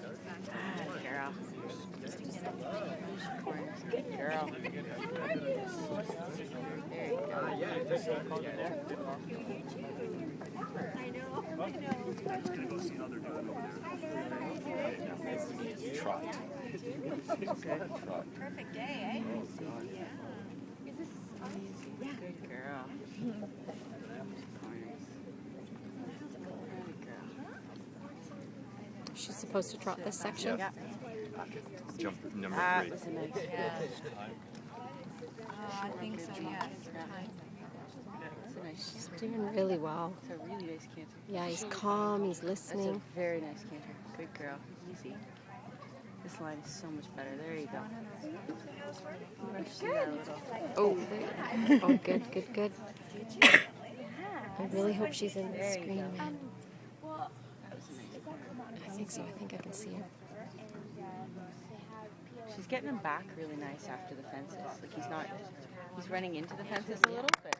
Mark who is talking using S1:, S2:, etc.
S1: Good girl. Good girl. There you go.
S2: Trot.
S3: Perfect day, eh?
S2: Oh, God.
S3: Is this
S1: Good girl.
S4: She's supposed to trot this section.
S1: Yeah.
S2: Jump number
S1: That
S2: 3.
S1: was a nice
S3: I think so, yeah.
S1: It's a nice
S4: She's
S1: canter.
S4: doing really well.
S1: It's a really nice canter.
S4: Yeah, he's calm, he's
S1: That's a
S4: listening.
S1: very nice canter. Good girl. Easy. This line is so much better. There you go. Rush through that a little.
S4: Oh, oh, good, good, good. I really hope she's in the
S1: There you
S4: screen,
S1: go.
S4: man.
S1: That was a nice corner.
S4: I think so. I think I can see her.
S1: She's getting him back really nice after the fences. Like he's running into the fences a little, but